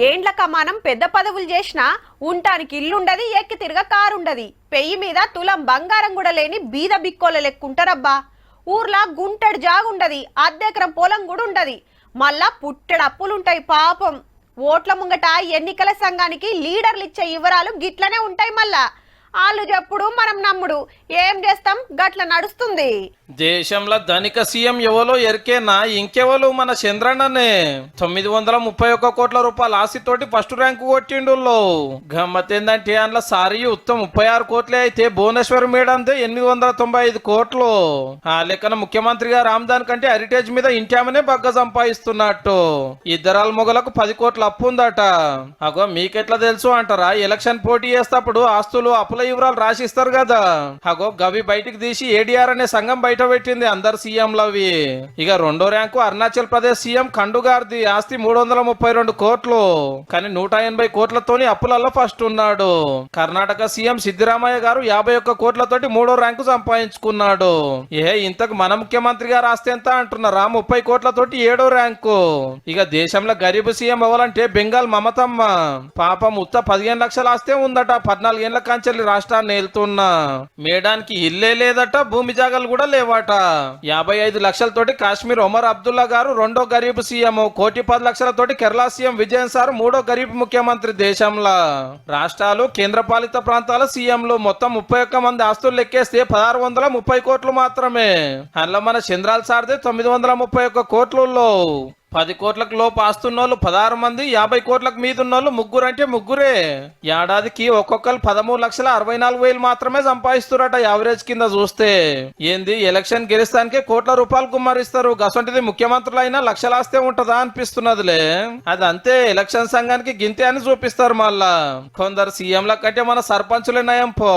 ఏండ్ల కమానం పెద్ద పదవులు చేసినా ఉంటానికి ఇల్లుండది, ఎక్కి తిరగ కారుండది. పెయ్యి మీద తులం బంగారం కూడా లేని బీద బిక్కోల లెక్కుంటారబ్బా. ఊర్లా గుంటెడు జాగుండది, అద్దెకరం పొలం కూడా ఉండది. మళ్ళా పుట్టెడు అప్పులుంటాయి పాపం. ఓట్ల ముంగట ఎన్నికల సంఘానికి లీడర్లు ఇచ్చే వివరాలు గిట్లనే ఉంటాయి. మళ్ళా వాళ్ళు చెప్పుడు మనం నమ్ముడు. ఏం చేస్తాం, గట్ల నడుస్తుంది. దేశంలో ధనిక సీఎం ఎవలో ఎరికేనా? ఇంకెవలు మన చంద్రన్ననే. 931 కోట్ల రూపాయల ఆస్తితోటి ఫస్ట్ ర్యాంకు కొట్టిండు. గమ్మత్ ఏందంటే అందులో సారీ ఉత్తమ 36 కోట్లే అయితే భువనేశ్వర్ మేడందే 895 కోట్లు. ఆ లెక్కన ముఖ్యమంత్రి గారు రామ్దాన్ కంటే హెరిటేజ్ మీద ఇంటామనే బగ్గ సంపాదిస్తున్నట్టు. ఇద్దరాల మొగలకు 10 కోట్ల అప్పు ఉందట. అగో మీకెట్లా తెలుసు అంటారా? ఎలక్షన్ పోటీ చేసేటప్పుడు ఆస్తులు అప్పుల వివరాలు రాసిస్తారు కదా. అగో గవి బయటికి తీసి ఏడీఆర్ అనే సంఘం బయట పెట్టింది అందరు సీఎంలు అవి. ఇక రెండో ర్యాంకు అరుణాచల్ ప్రదేశ్ సీఎం ఖండు గారిది. ఆస్తి 332 కోట్లు. కానీ 180 కోట్లతోని అప్పులలో ఫస్ట్ ఉన్నాడు. కర్ణాటక సీఎం సిద్దిరామయ్య గారు 51 కోట్లతోటి మూడో ర్యాంకు సంపాదించుకున్నాడు. ఇంతకు మన ముఖ్యమంత్రి గారు ఆస్తి ఎంత అంటున్నారా? 30 కోట్లతోటి 7వ ర్యాంకు. ఇక దేశంలో గరీబ్ సీఎం అవ్వాలంటే బెంగాల్ మమతమ్మ. పాపం ఉత్త 15 లక్షల ఆస్తే ఉందట. 14 ఏళ్ల కాంచెల్లి రాష్ట్రాన్ని వెళ్తున్నా. మేడానికి ఇల్లే లేదట, భూమి జాగాలు కూడా లేవట. 55 లక్షలతోటి కాశ్మీర్ ఒమర్ అబ్దుల్లా గారు రెండో గరీబ్ సీఎం. 1,10 లక్షలతోటి కేరళ సీఎం విజయన్ సార్ మూడో గరీబ్ ముఖ్యమంత్రి దేశంలో. రాష్ట్రాలు కేంద్రపాలిత ప్రాంతాల సీఎంలు మొత్తం 31 మంది ఆస్తులు లెక్కేస్తే 1630 కోట్లు మాత్రమే. అందులో మన చంద్రాల్ సార్దే 931 కోట్లు. 10 కోట్లకు లోపు ఆస్తున్నోళ్ళు 16 మంది, 50 కోట్లకు మీద ఉన్నోళ్ళు ముగ్గురు అంటే ముగ్గురే. ఏడాదికి ఒక్కొక్కరు 13,64,000 మాత్రమే సంపాదిస్తురట యావరేజ్ కింద చూస్తే. ఏంది ఎలక్షన్ గెలిస్తానికే కోట్ల రూపాయలు గుమ్మరిస్తారు. గసంటిది ముఖ్యమంత్రులైనా లక్షలాస్తే ఉంటదా అనిపిస్తున్నదిలే. అదంతే, ఎలక్షన్ సంఘానికి గింతే అని చూపిస్తారు. మళ్ళా కొందరు సీఎంల కంటే మన సర్పంచులే నయం పో.